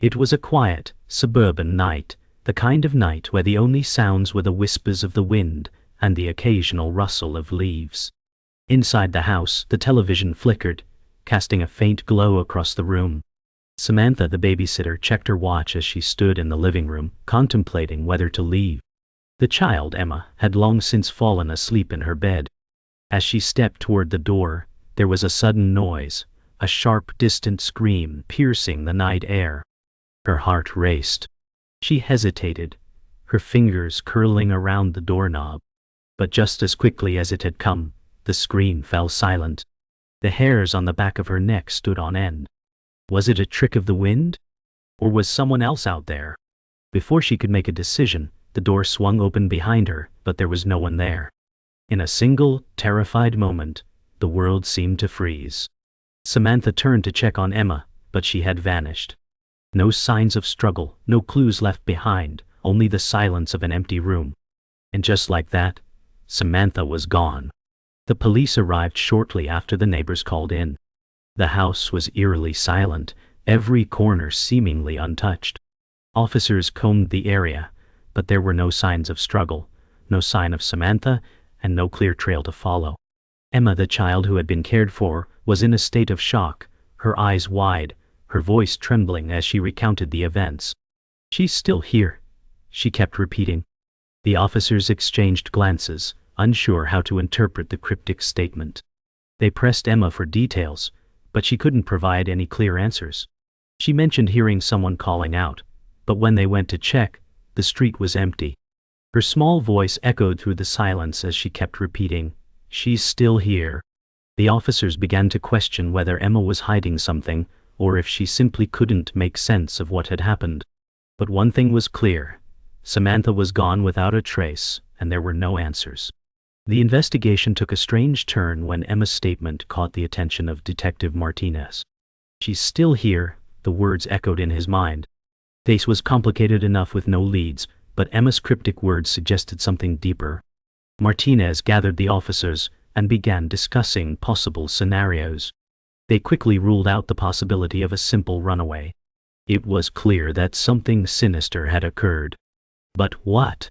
It was a quiet, suburban night, the kind of night where the only sounds were the whispers of the wind and the occasional rustle of leaves. Inside the house, the television flickered, casting a faint glow across the room. Samantha, the babysitter, checked her watch as she stood in the living room, contemplating whether to leave. The child, Emma, had long since fallen asleep in her bed. As she stepped toward the door, there was a sudden noise, a sharp, distant scream piercing the night air. Her heart raced. She hesitated, her fingers curling around the doorknob. But just as quickly as it had come, the scream fell silent. The hairs on the back of her neck stood on end. Was it a trick of the wind? Or was someone else out there? Before she could make a decision, the door swung open behind her, but there was no one there. In a single, terrified moment, the world seemed to freeze. Samantha turned to check on Emma, but she had vanished. No signs of struggle, no clues left behind, only the silence of an empty room. And just like that, Samantha was gone. The police arrived shortly after the neighbors called in. The house was eerily silent, every corner seemingly untouched. Officers combed the area, but there were no signs of struggle, no sign of Samantha, and no clear trail to follow. Emma, the child who had been cared for, was in a state of shock, her eyes wide, her voice trembling as she recounted the events. "She's still here," she kept repeating. The officers exchanged glances, unsure how to interpret the cryptic statement. They pressed Emma for details, but she couldn't provide any clear answers. She mentioned hearing someone calling out, but when they went to check, the street was empty. Her small voice echoed through the silence as she kept repeating, "She's still here." The officers began to question whether Emma was hiding something, or if she simply couldn't make sense of what had happened. But one thing was clear: Samantha was gone without a trace, and there were no answers. The investigation took a strange turn when Emma's statement caught the attention of Detective Martinez. "She's still here," the words echoed in his mind. The case was complicated enough with no leads, but Emma's cryptic words suggested something deeper. Martinez gathered the officers and began discussing possible scenarios. They quickly ruled out the possibility of a simple runaway. It was clear that something sinister had occurred. But what?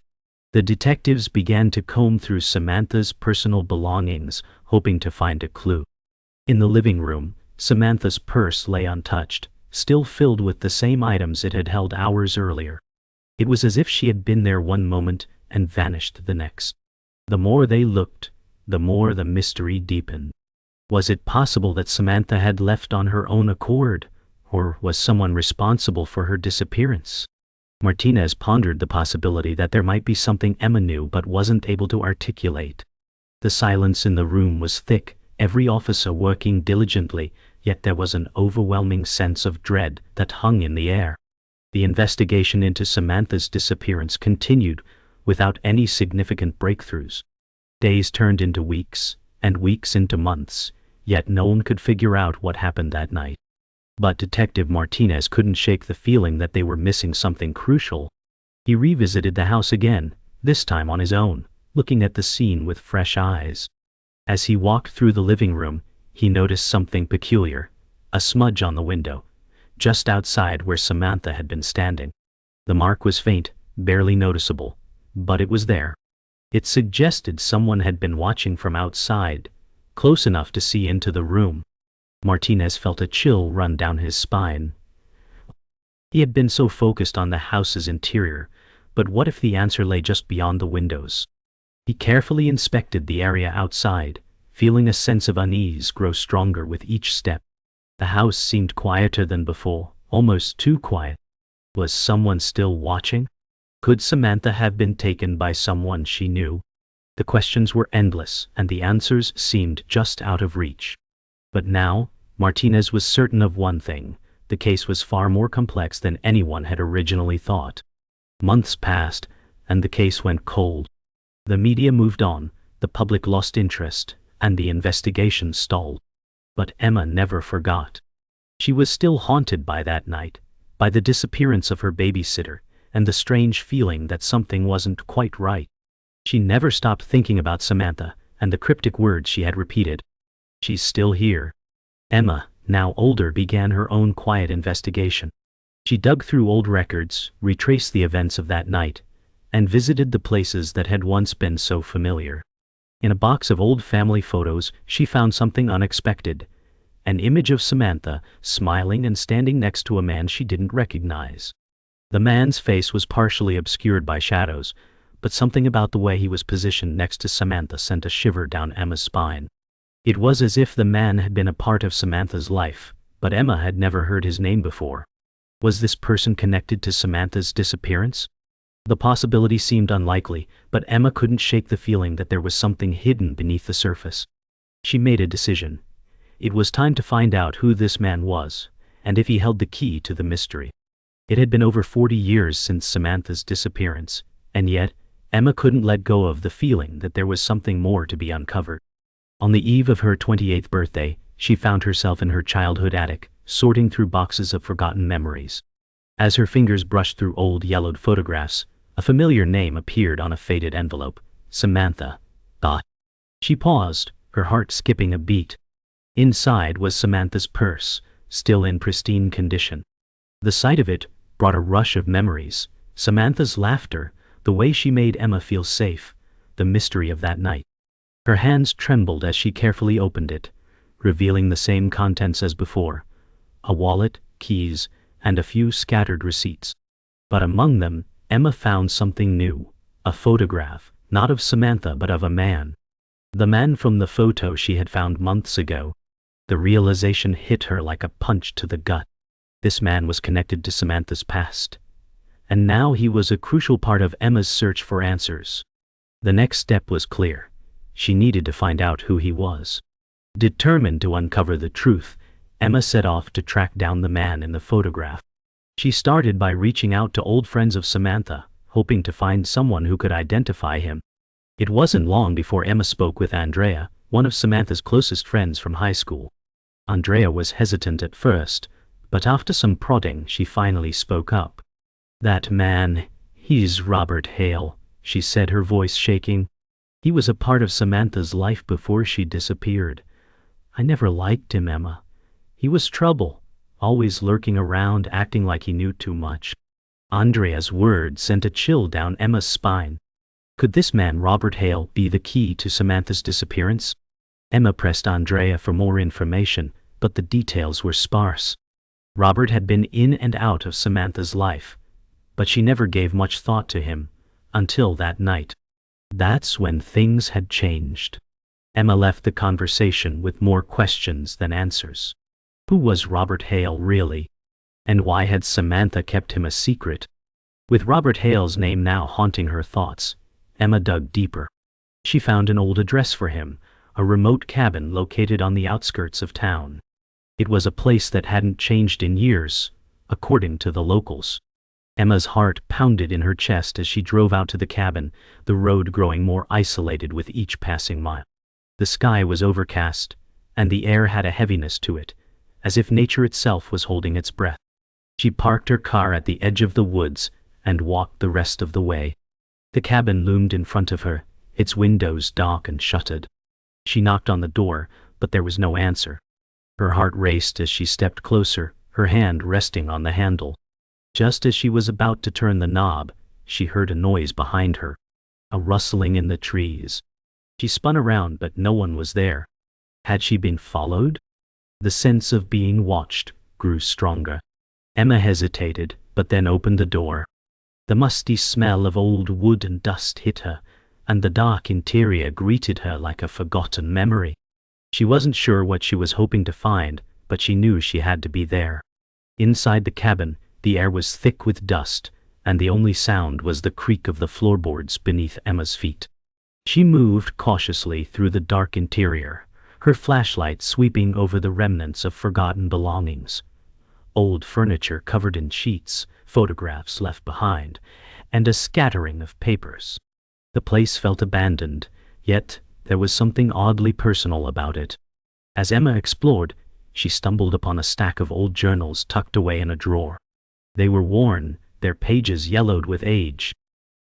The detectives began to comb through Samantha's personal belongings, hoping to find a clue. In the living room, Samantha's purse lay untouched, still filled with the same items it had held hours earlier. It was as if she had been there one moment and vanished the next. The more they looked, the more the mystery deepened. Was it possible that Samantha had left on her own accord, or was someone responsible for her disappearance? Martinez pondered the possibility that there might be something Emma knew but wasn't able to articulate. The silence in the room was thick, every officer working diligently, yet there was an overwhelming sense of dread that hung in the air. The investigation into Samantha's disappearance continued, without any significant breakthroughs. Days turned into weeks, and weeks into months, yet no one could figure out what happened that night. But Detective Martinez couldn't shake the feeling that they were missing something crucial. He revisited the house again, this time on his own, looking at the scene with fresh eyes. As he walked through the living room, he noticed something peculiar, a smudge on the window, just outside where Samantha had been standing. The mark was faint, barely noticeable, but it was there. It suggested someone had been watching from outside, close enough to see into the room. Martinez felt a chill run down his spine. He had been so focused on the house's interior, but what if the answer lay just beyond the windows? He carefully inspected the area outside, feeling a sense of unease grow stronger with each step. The house seemed quieter than before, almost too quiet. Was someone still watching? Could Samantha have been taken by someone she knew? The questions were endless, and the answers seemed just out of reach. But now, Martinez was certain of one thing: the case was far more complex than anyone had originally thought. Months passed, and the case went cold. The media moved on, the public lost interest, and the investigation stalled. But Emma never forgot. She was still haunted by that night, by the disappearance of her babysitter, and the strange feeling that something wasn't quite right. She never stopped thinking about Samantha, and the cryptic words she had repeated. "She's still here." Emma, now older, began her own quiet investigation. She dug through old records, retraced the events of that night, and visited the places that had once been so familiar. In a box of old family photos, she found something unexpected: an image of Samantha, smiling and standing next to a man she didn't recognize. The man's face was partially obscured by shadows, but something about the way he was positioned next to Samantha sent a shiver down Emma's spine. It was as if the man had been a part of Samantha's life, but Emma had never heard his name before. Was this person connected to Samantha's disappearance? The possibility seemed unlikely, but Emma couldn't shake the feeling that there was something hidden beneath the surface. She made a decision. It was time to find out who this man was, and if he held the key to the mystery. It had been over 40 years since Samantha's disappearance, and yet, Emma couldn't let go of the feeling that there was something more to be uncovered. On the eve of her 28th birthday, she found herself in her childhood attic, sorting through boxes of forgotten memories. As her fingers brushed through old yellowed photographs, a familiar name appeared on a faded envelope: Samantha. She paused, her heart skipping a beat. Inside was Samantha's purse, still in pristine condition. The sight of it brought a rush of memories: Samantha's laughter, the way she made Emma feel safe, the mystery of that night. Her hands trembled as she carefully opened it, revealing the same contents as before: a wallet, keys, and a few scattered receipts. But among them, Emma found something new: a photograph, not of Samantha but of a man. The man from the photo she had found months ago. The realization hit her like a punch to the gut. This man was connected to Samantha's past. And now he was a crucial part of Emma's search for answers. The next step was clear. She needed to find out who he was. Determined to uncover the truth, Emma set off to track down the man in the photograph. She started by reaching out to old friends of Samantha, hoping to find someone who could identify him. It wasn't long before Emma spoke with Andrea, one of Samantha's closest friends from high school. Andrea was hesitant at first, but after some prodding she finally spoke up. "That man, he's Robert Hale," she said, her voice shaking. "He was a part of Samantha's life before she disappeared. I never liked him, Emma. He was trouble, always lurking around, acting like he knew too much." Andrea's words sent a chill down Emma's spine. Could this man, Robert Hale, be the key to Samantha's disappearance? Emma pressed Andrea for more information, but the details were sparse. Robert had been in and out of Samantha's life, but she never gave much thought to him, until that night. That's when things had changed. Emma left the conversation with more questions than answers. Who was Robert Hale really? And why had Samantha kept him a secret? With Robert Hale's name now haunting her thoughts, Emma dug deeper. She found an old address for him, a remote cabin located on the outskirts of town. It was a place that hadn't changed in years, according to the locals. Emma's heart pounded in her chest as she drove out to the cabin, the road growing more isolated with each passing mile. The sky was overcast, and the air had a heaviness to it, as if nature itself was holding its breath. She parked her car at the edge of the woods and walked the rest of the way. The cabin loomed in front of her, its windows dark and shuttered. She knocked on the door, but there was no answer. Her heart raced as she stepped closer, her hand resting on the handle. Just as she was about to turn the knob, she heard a noise behind her, a rustling in the trees. She spun around, but no one was there. Had she been followed? The sense of being watched grew stronger. Emma hesitated, but then opened the door. The musty smell of old wood and dust hit her, and the dark interior greeted her like a forgotten memory. She wasn't sure what she was hoping to find, but she knew she had to be there. Inside the cabin, the air was thick with dust, and the only sound was the creak of the floorboards beneath Emma's feet. She moved cautiously through the dark interior, her flashlight sweeping over the remnants of forgotten belongings. Old furniture covered in sheets, photographs left behind, and a scattering of papers. The place felt abandoned, yet there was something oddly personal about it. As Emma explored, she stumbled upon a stack of old journals tucked away in a drawer. They were worn, their pages yellowed with age.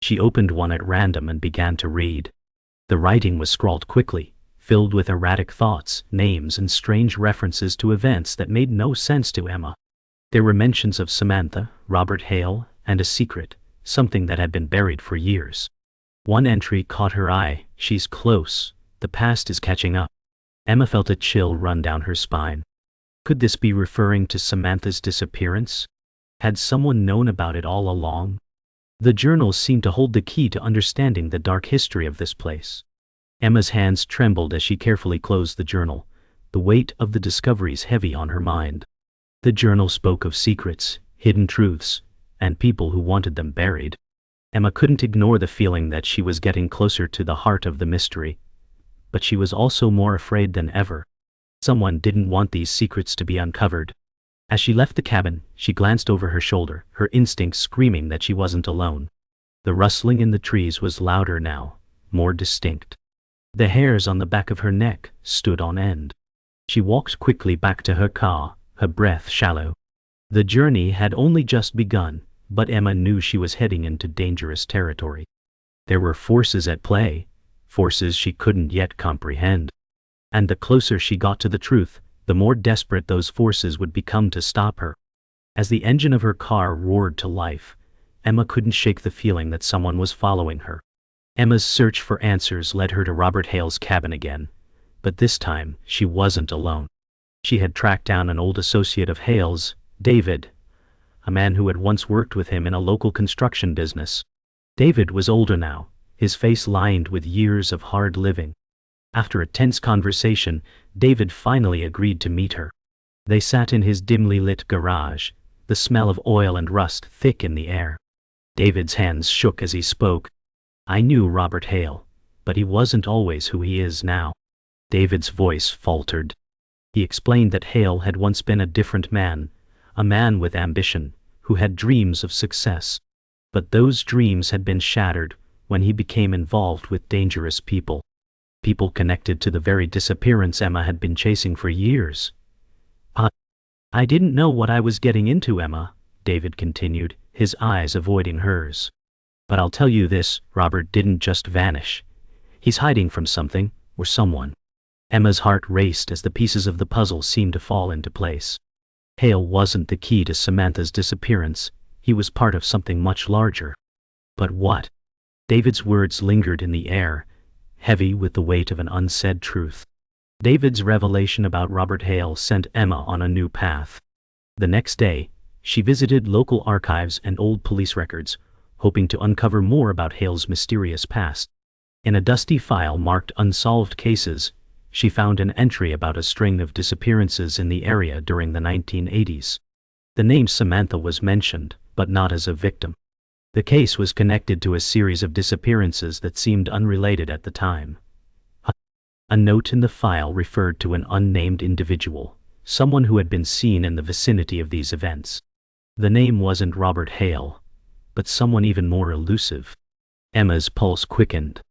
She opened one at random and began to read. The writing was scrawled quickly, filled with erratic thoughts, names, and strange references to events that made no sense to Emma. There were mentions of Samantha, Robert Hale, and a secret, something that had been buried for years. One entry caught her eye: "She's close. The past is catching up." Emma felt a chill run down her spine. Could this be referring to Samantha's disappearance? Had someone known about it all along? The journals seemed to hold the key to understanding the dark history of this place. Emma's hands trembled as she carefully closed the journal, the weight of the discoveries heavy on her mind. The journal spoke of secrets, hidden truths, and people who wanted them buried. Emma couldn't ignore the feeling that she was getting closer to the heart of the mystery, but she was also more afraid than ever. Someone didn't want these secrets to be uncovered. As she left the cabin, she glanced over her shoulder, her instincts screaming that she wasn't alone. The rustling in the trees was louder now, more distinct. The hairs on the back of her neck stood on end. She walked quickly back to her car, her breath shallow. The journey had only just begun, but Emma knew she was heading into dangerous territory. There were forces at play, forces she couldn't yet comprehend. And the closer she got to the truth, the more desperate those forces would become to stop her. As the engine of her car roared to life, Emma couldn't shake the feeling that someone was following her. Emma's search for answers led her to Robert Hale's cabin again, but this time she wasn't alone. She had tracked down an old associate of Hale's, David, a man who had once worked with him in a local construction business. David was older now, his face lined with years of hard living. After a tense conversation, David finally agreed to meet her. They sat in his dimly lit garage, the smell of oil and rust thick in the air. David's hands shook as he spoke. "I knew Robert Hale, but he wasn't always who he is now." David's voice faltered. He explained that Hale had once been a different man, a man with ambition, who had dreams of success. But those dreams had been shattered when he became involved with dangerous people. People connected to the very disappearance Emma had been chasing for years. I didn't know what I was getting into, Emma," David continued, his eyes avoiding hers. "But I'll tell you this, Robert didn't just vanish. He's hiding from something, or someone." Emma's heart raced as the pieces of the puzzle seemed to fall into place. Hale wasn't the key to Samantha's disappearance, he was part of something much larger. But what? David's words lingered in the air, heavy with the weight of an unsaid truth. David's revelation about Robert Hale sent Emma on a new path. The next day, she visited local archives and old police records, hoping to uncover more about Hale's mysterious past. In a dusty file marked Unsolved Cases, she found an entry about a string of disappearances in the area during the 1980s. The name Samantha was mentioned, but not as a victim. The case was connected to a series of disappearances that seemed unrelated at the time. A note in the file referred to an unnamed individual, someone who had been seen in the vicinity of these events. The name wasn't Robert Hale, but someone even more elusive. Emma's pulse quickened.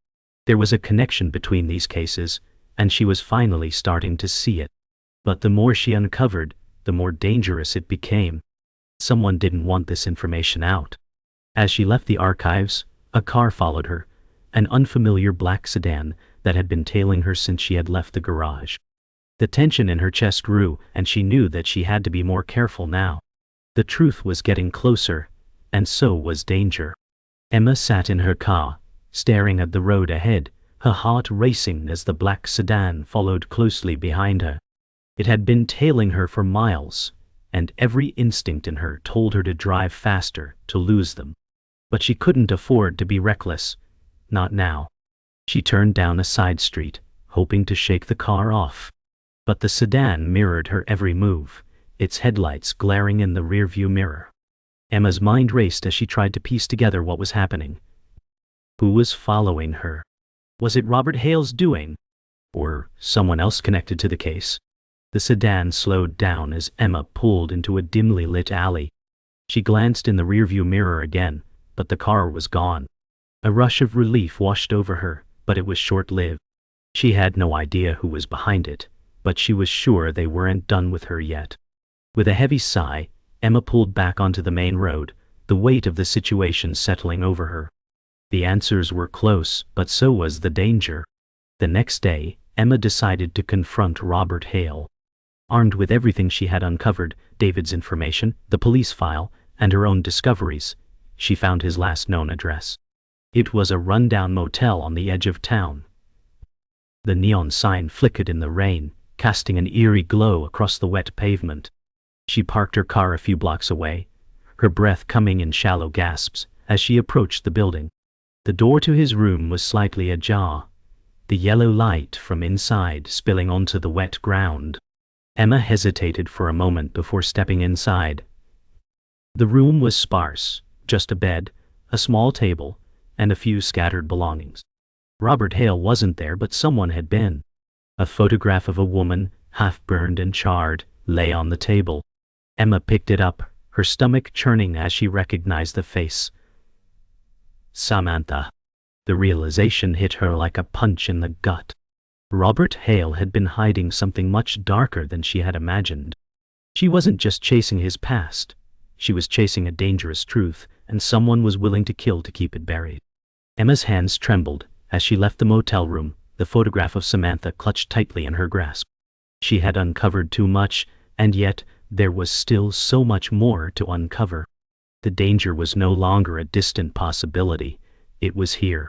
There was a connection between these cases, and she was finally starting to see it. But the more she uncovered, the more dangerous it became. Someone didn't want this information out. As she left the archives, a car followed her, an unfamiliar black sedan that had been tailing her since she had left the garage. The tension in her chest grew, and she knew that she had to be more careful now. The truth was getting closer, and so was danger. Emma sat in her car, staring at the road ahead, her heart racing as the black sedan followed closely behind her. It had been tailing her for miles, and every instinct in her told her to drive faster, to lose them. But she couldn't afford to be reckless, not now. She turned down a side street, hoping to shake the car off. But the sedan mirrored her every move, its headlights glaring in the rearview mirror. Emma's mind raced as she tried to piece together what was happening. Who was following her? Was it Robert Hale's doing? Or someone else connected to the case? The sedan slowed down as Emma pulled into a dimly lit alley. She glanced in the rearview mirror again, but the car was gone. A rush of relief washed over her, but it was short-lived. She had no idea who was behind it, but she was sure they weren't done with her yet. With a heavy sigh, Emma pulled back onto the main road, the weight of the situation settling over her. The answers were close, but so was the danger. The next day, Emma decided to confront Robert Hale. Armed with everything she had uncovered, David's information, the police file, and her own discoveries, she found his last known address. It was a rundown motel on the edge of town. The neon sign flickered in the rain, casting an eerie glow across the wet pavement. She parked her car a few blocks away, her breath coming in shallow gasps as she approached the building. The door to his room was slightly ajar, the yellow light from inside spilling onto the wet ground. Emma hesitated for a moment before stepping inside. The room was sparse, just a bed, a small table, and a few scattered belongings. Robert Hale wasn't there, but someone had been. A photograph of a woman, half burned and charred, lay on the table. Emma picked it up, her stomach churning as she recognized the face. Samantha. The realization hit her like a punch in the gut. Robert Hale had been hiding something much darker than she had imagined. She wasn't just chasing his past. She was chasing a dangerous truth, and someone was willing to kill to keep it buried. Emma's hands trembled as she left the motel room, the photograph of Samantha clutched tightly in her grasp. She had uncovered too much, and yet there was still so much more to uncover. The danger was no longer a distant possibility. It was here.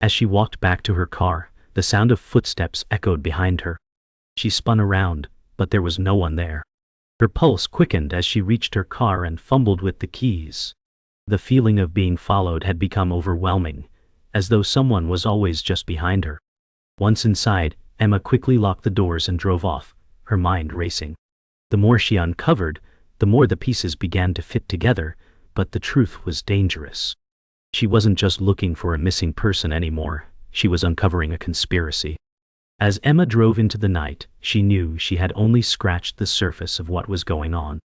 As she walked back to her car, the sound of footsteps echoed behind her. She spun around, but there was no one there. Her pulse quickened as she reached her car and fumbled with the keys. The feeling of being followed had become overwhelming, as though someone was always just behind her. Once inside, Emma quickly locked the doors and drove off, her mind racing. The more she uncovered, the more the pieces began to fit together, but the truth was dangerous. She wasn't just looking for a missing person anymore, she was uncovering a conspiracy. As Emma drove into the night, she knew she had only scratched the surface of what was going on.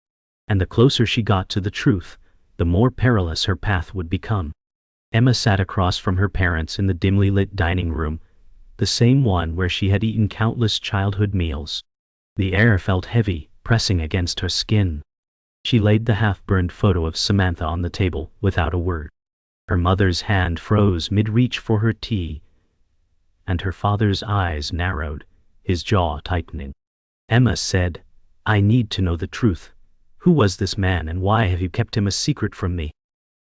And the closer she got to the truth, the more perilous her path would become. Emma sat across from her parents in the dimly lit dining room, the same one where she had eaten countless childhood meals. The air felt heavy, pressing against her skin. She laid the half-burned photo of Samantha on the table without a word. Her mother's hand froze mid-reach for her tea, and her father's eyes narrowed, his jaw tightening. Emma said, "I need to know the truth. Who was this man and why have you kept him a secret from me?"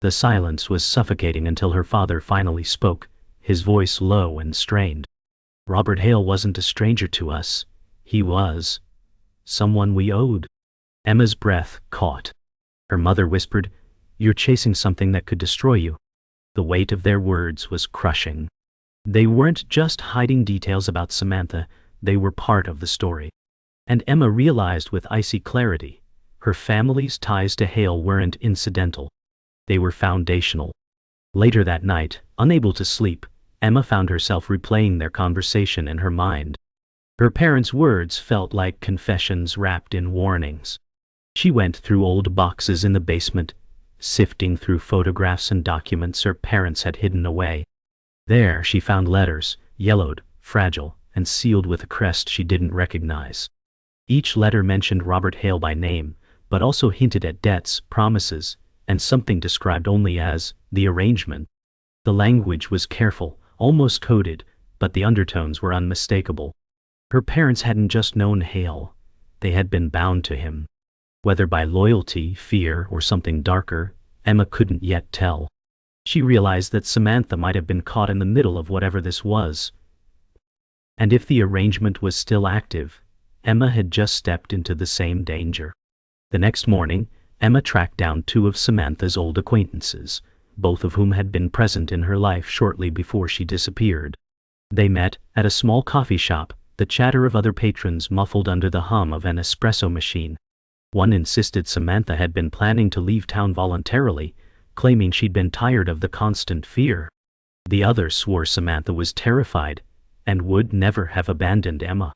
The silence was suffocating until her father finally spoke, his voice low and strained. "Robert Hale wasn't a stranger to us. He was someone we owed." Emma's breath caught. Her mother whispered, "You're chasing something that could destroy you." The weight of their words was crushing. They weren't just hiding details about Samantha, they were part of the story. And Emma realized with icy clarity, her family's ties to Hale weren't incidental. They were foundational. Later that night, unable to sleep, Emma found herself replaying their conversation in her mind. Her parents' words felt like confessions wrapped in warnings. She went through old boxes in the basement, sifting through photographs and documents her parents had hidden away. There she found letters, yellowed, fragile, and sealed with a crest she didn't recognize. Each letter mentioned Robert Hale by name, but also hinted at debts, promises, and something described only as the arrangement. The language was careful, almost coded, but the undertones were unmistakable. Her parents hadn't just known Hale, they had been bound to him. Whether by loyalty, fear, or something darker, Emma couldn't yet tell. She realized that Samantha might have been caught in the middle of whatever this was. And if the arrangement was still active, Emma had just stepped into the same danger. The next morning, Emma tracked down two of Samantha's old acquaintances, both of whom had been present in her life shortly before she disappeared. They met at a small coffee shop, the chatter of other patrons muffled under the hum of an espresso machine. One insisted Samantha had been planning to leave town voluntarily, claiming she'd been tired of the constant fear. The other swore Samantha was terrified and would never have abandoned Emma.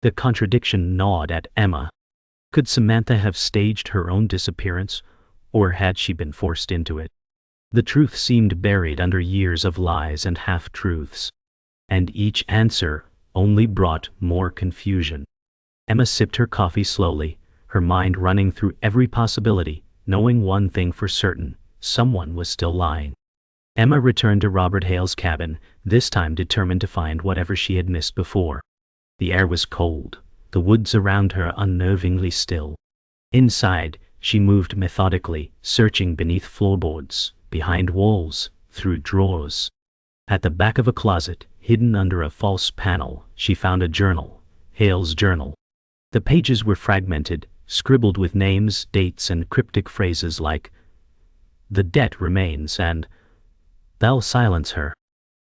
The contradiction gnawed at Emma. Could Samantha have staged her own disappearance, or had she been forced into it? The truth seemed buried under years of lies and half-truths, and each answer only brought more confusion. Emma sipped her coffee slowly, her mind running through every possibility, knowing one thing for certain: someone was still lying. Emma returned to Robert Hale's cabin, this time determined to find whatever she had missed before. The air was cold, the woods around her unnervingly still. Inside, she moved methodically, searching beneath floorboards, behind walls, through drawers. At the back of a closet, hidden under a false panel, she found a journal, Hale's journal. The pages were fragmented, scribbled with names, dates, and cryptic phrases like, "The debt remains," and "They'll silence her."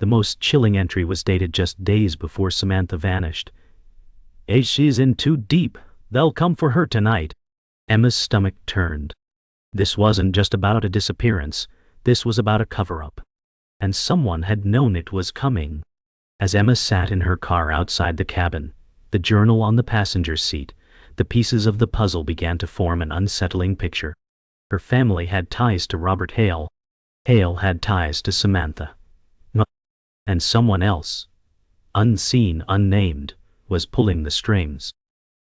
The most chilling entry was dated just days before Samantha vanished. "She's in too deep. They'll come for her tonight." Emma's stomach turned. This wasn't just about a disappearance, this was about a cover-up. And someone had known it was coming. As Emma sat in her car outside the cabin, the journal on the passenger seat, the pieces of the puzzle began to form an unsettling picture. Her family had ties to Robert Hale. Hale had ties to Samantha. And someone else, unseen, unnamed, was pulling the strings.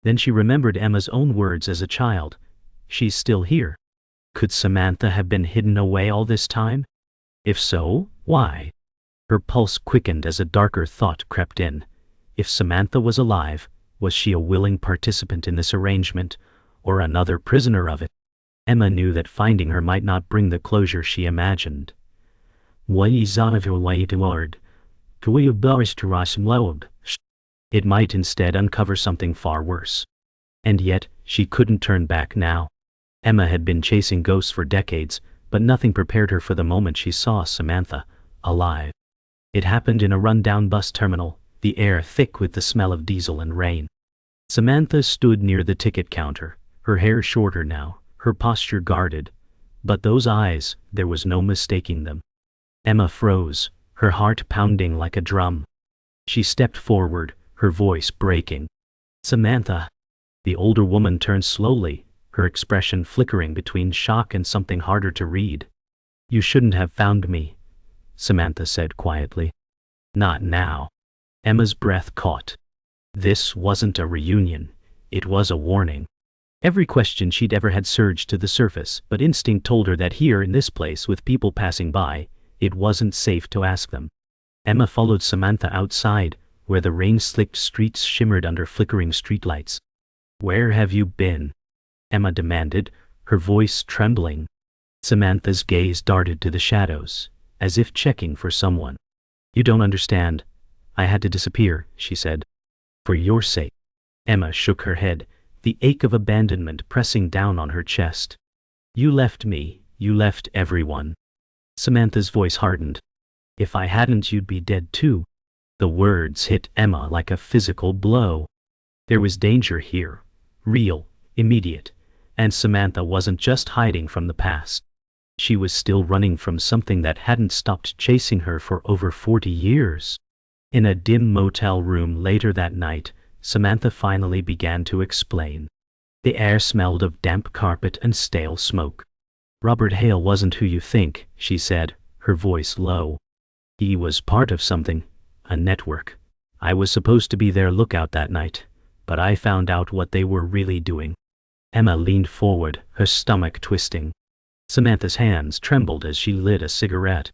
Then she remembered Emma's own words as a child. She's still here. Could Samantha have been hidden away all this time? If so, why? Her pulse quickened as a darker thought crept in. If Samantha was alive, was she a willing participant in this arrangement, or another prisoner of it? Emma knew that finding her might not bring the closure she imagined. It might instead uncover something far worse. And yet, she couldn't turn back now. Emma had been chasing ghosts for decades, but nothing prepared her for the moment she saw Samantha, alive. It happened in a run-down bus terminal, the air thick with the smell of diesel and rain. Samantha stood near the ticket counter, her hair shorter now, her posture guarded. But those eyes, there was no mistaking them. Emma froze, her heart pounding like a drum. She stepped forward, her voice breaking. "Samantha." The older woman turned slowly, her expression flickering between shock and something harder to read. "You shouldn't have found me," Samantha said quietly. "Not now." Emma's breath caught. This wasn't a reunion, it was a warning. Every question she'd ever had surged to the surface, but instinct told her that here in this place with people passing by, it wasn't safe to ask them. Emma followed Samantha outside, where the rain-slicked streets shimmered under flickering streetlights. "Where have you been?" Emma demanded, her voice trembling. Samantha's gaze darted to the shadows, as if checking for someone. "You don't understand. I had to disappear," she said. "For your sake." Emma shook her head, the ache of abandonment pressing down on her chest. "You left me, you left everyone." Samantha's voice hardened. "If I hadn't, you'd be dead too." The words hit Emma like a physical blow. There was danger here, real, immediate, and Samantha wasn't just hiding from the past. She was still running from something that hadn't stopped chasing her for over 40 years. In a dim motel room later that night, Samantha finally began to explain. The air smelled of damp carpet and stale smoke. "Robert Hale wasn't who you think," she said, her voice low. "He was part of something, a network. I was supposed to be their lookout that night, but I found out what they were really doing." Emma leaned forward, her stomach twisting. Samantha's hands trembled as she lit a cigarette.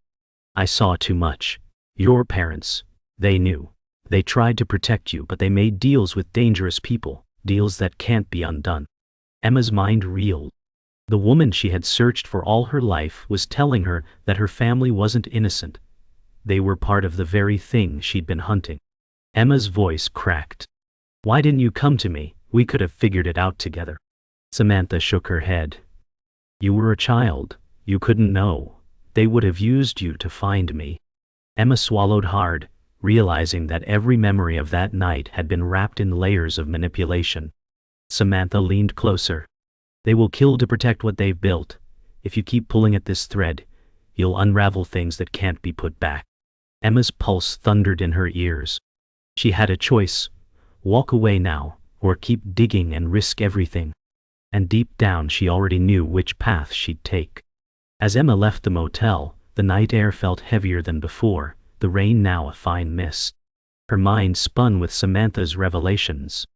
"I saw too much. Your parents, they knew. They tried to protect you, but they made deals with dangerous people, deals that can't be undone." Emma's mind reeled. The woman she had searched for all her life was telling her that her family wasn't innocent. They were part of the very thing she'd been hunting. Emma's voice cracked. "Why didn't you come to me? We could have figured it out together." Samantha shook her head. "You were a child. You couldn't know. They would have used you to find me." Emma swallowed hard, realizing that every memory of that night had been wrapped in layers of manipulation. Samantha leaned closer. "They will kill to protect what they've built. If you keep pulling at this thread, you'll unravel things that can't be put back." Emma's pulse thundered in her ears. She had a choice: walk away now, or keep digging and risk everything. And deep down she already knew which path she'd take. As Emma left the motel, the night air felt heavier than before, the rain now a fine mist. Her mind spun with Samantha's revelations.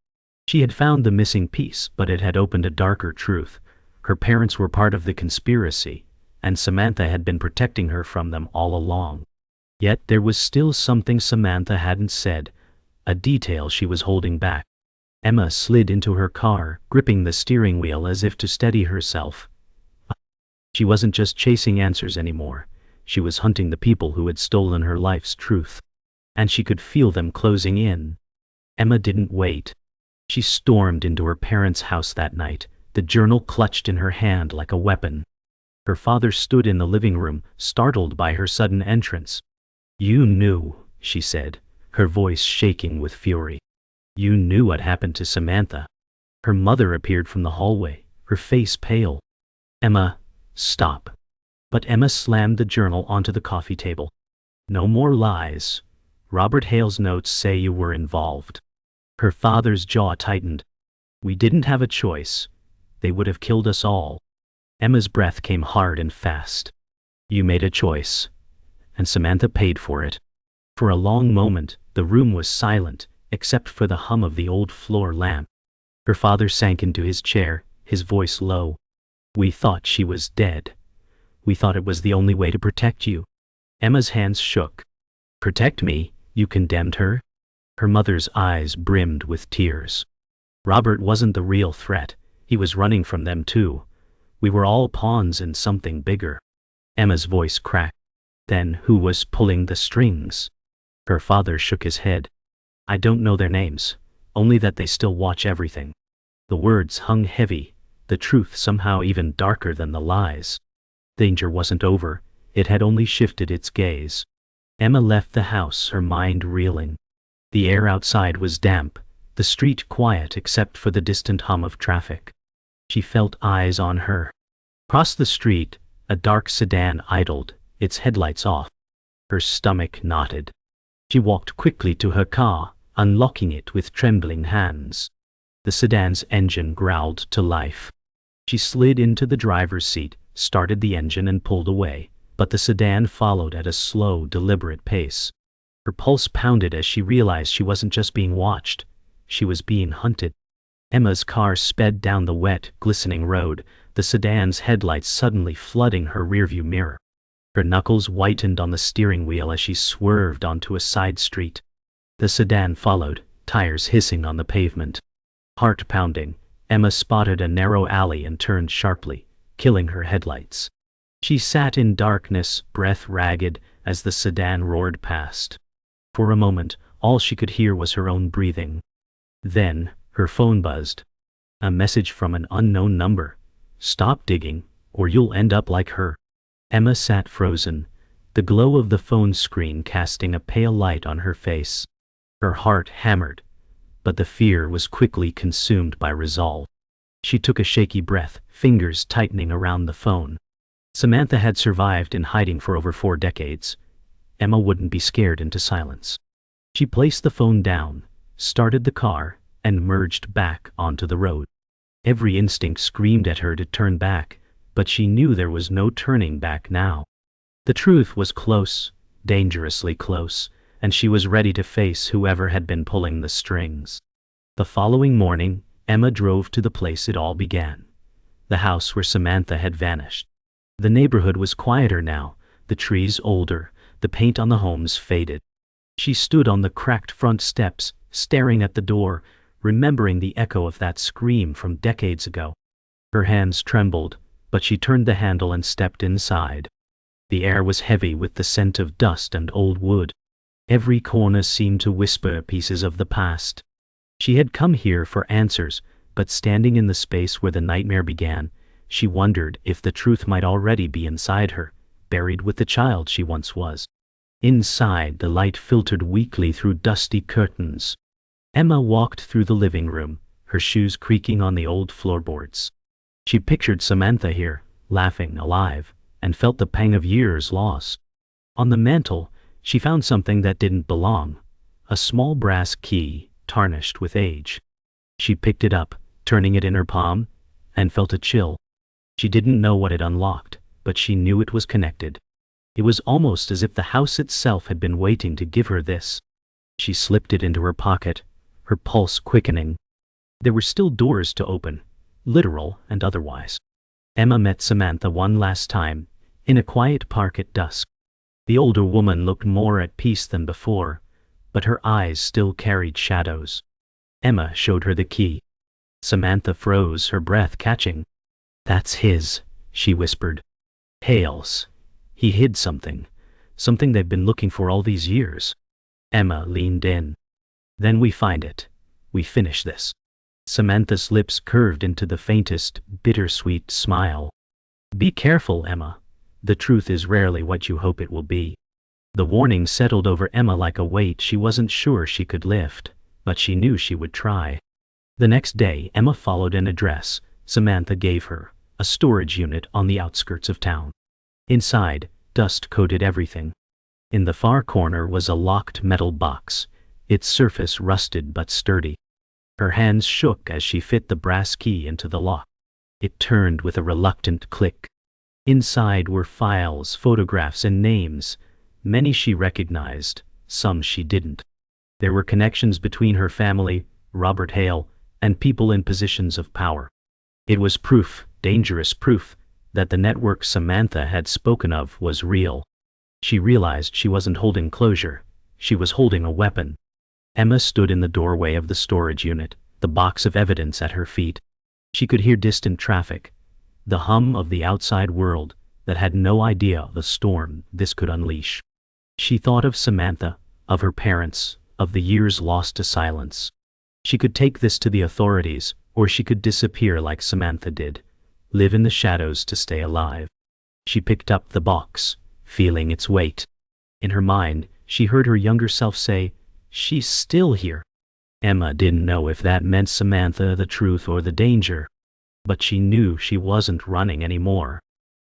She had found the missing piece, but it had opened a darker truth. Her parents were part of the conspiracy, and Samantha had been protecting her from them all along. Yet there was still something Samantha hadn't said, a detail she was holding back. Emma slid into her car, gripping the steering wheel as if to steady herself. She wasn't just chasing answers anymore. She was hunting the people who had stolen her life's truth. And she could feel them closing in. Emma didn't wait. She stormed into her parents' house that night, the journal clutched in her hand like a weapon. Her father stood in the living room, startled by her sudden entrance. "You knew," she said, her voice shaking with fury. "You knew what happened to Samantha." Her mother appeared from the hallway, her face pale. "Emma, stop." But Emma slammed the journal onto the coffee table. "No more lies. Robert Hale's notes say you were involved." Her father's jaw tightened. "We didn't have a choice. They would have killed us all." Emma's breath came hard and fast. "You made a choice. And Samantha paid for it." For a long moment, the room was silent, except for the hum of the old floor lamp. Her father sank into his chair, his voice low. "We thought she was dead. We thought it was the only way to protect you." Emma's hands shook. "Protect me? You condemned her?" Her mother's eyes brimmed with tears. "Robert wasn't the real threat. He was running from them too. We were all pawns in something bigger." Emma's voice cracked. "Then who was pulling the strings?" Her father shook his head. "I don't know their names, only that they still watch everything." The words hung heavy, the truth somehow even darker than the lies. Danger wasn't over, it had only shifted its gaze. Emma left the house, her mind reeling. The air outside was damp, the street quiet except for the distant hum of traffic. She felt eyes on her. Across the street, a dark sedan idled, its headlights off. Her stomach knotted. She walked quickly to her car, unlocking it with trembling hands. The sedan's engine growled to life. She slid into the driver's seat, started the engine and pulled away, but the sedan followed at a slow, deliberate pace. Her pulse pounded as she realized she wasn't just being watched, she was being hunted. Emma's car sped down the wet, glistening road, the sedan's headlights suddenly flooding her rearview mirror. Her knuckles whitened on the steering wheel as she swerved onto a side street. The sedan followed, tires hissing on the pavement. Heart pounding, Emma spotted a narrow alley and turned sharply, killing her headlights. She sat in darkness, breath ragged, as the sedan roared past. For a moment, all she could hear was her own breathing. Then, her phone buzzed. A message from an unknown number. "Stop digging, or you'll end up like her." Emma sat frozen, the glow of the phone screen casting a pale light on her face. Her heart hammered, but the fear was quickly consumed by resolve. She took a shaky breath, fingers tightening around the phone. Samantha had survived in hiding for over 4 decades. Emma wouldn't be scared into silence. She placed the phone down, started the car, and merged back onto the road. Every instinct screamed at her to turn back, but she knew there was no turning back now. The truth was close, dangerously close, and she was ready to face whoever had been pulling the strings. The following morning, Emma drove to the place it all began. The house where Samantha had vanished. The neighborhood was quieter now, the trees older, the paint on the homes faded. She stood on the cracked front steps, staring at the door, remembering the echo of that scream from decades ago. Her hands trembled, but she turned the handle and stepped inside. The air was heavy with the scent of dust and old wood. Every corner seemed to whisper pieces of the past. She had come here for answers, but standing in the space where the nightmare began, she wondered if the truth might already be inside her, buried with the child she once was. Inside, the light filtered weakly through dusty curtains. Emma walked through the living room, her shoes creaking on the old floorboards. She pictured Samantha here, laughing, alive, and felt the pang of years lost. On the mantel, she found something that didn't belong, a small brass key, tarnished with age. She picked it up, turning it in her palm, and felt a chill. She didn't know what it unlocked, but she knew it was connected. It was almost as if the house itself had been waiting to give her this. She slipped it into her pocket, her pulse quickening. There were still doors to open, literal and otherwise. Emma met Samantha one last time, in a quiet park at dusk. The older woman looked more at peace than before, but her eyes still carried shadows. Emma showed her the key. Samantha froze, her breath catching. "That's his," she whispered. "Hale's. He hid something. Something they've been looking for all these years." Emma leaned in. "Then we find it. We finish this." Samantha's lips curved into the faintest, bittersweet smile. "Be careful, Emma. The truth is rarely what you hope it will be." The warning settled over Emma like a weight she wasn't sure she could lift, but she knew she would try. The next day, Emma followed an address Samantha gave her, a storage unit on the outskirts of town. Inside, dust coated everything. In the far corner was a locked metal box, its surface rusted but sturdy. Her hands shook as she fit the brass key into the lock. It turned with a reluctant click. Inside were files, photographs, and names. Many she recognized, some she didn't. There were connections between her family, Robert Hale, and people in positions of power. It was proof, dangerous proof, that the network Samantha had spoken of was real. She realized she wasn't holding closure, she was holding a weapon. Emma stood in the doorway of the storage unit, the box of evidence at her feet. She could hear distant traffic, the hum of the outside world that had no idea the storm this could unleash. She thought of Samantha, of her parents, of the years lost to silence. She could take this to the authorities, or she could disappear like Samantha did, live in the shadows to stay alive. She picked up the box, feeling its weight. In her mind, she heard her younger self say, "She's still here." Emma didn't know if that meant Samantha the truth or the danger, but she knew she wasn't running anymore.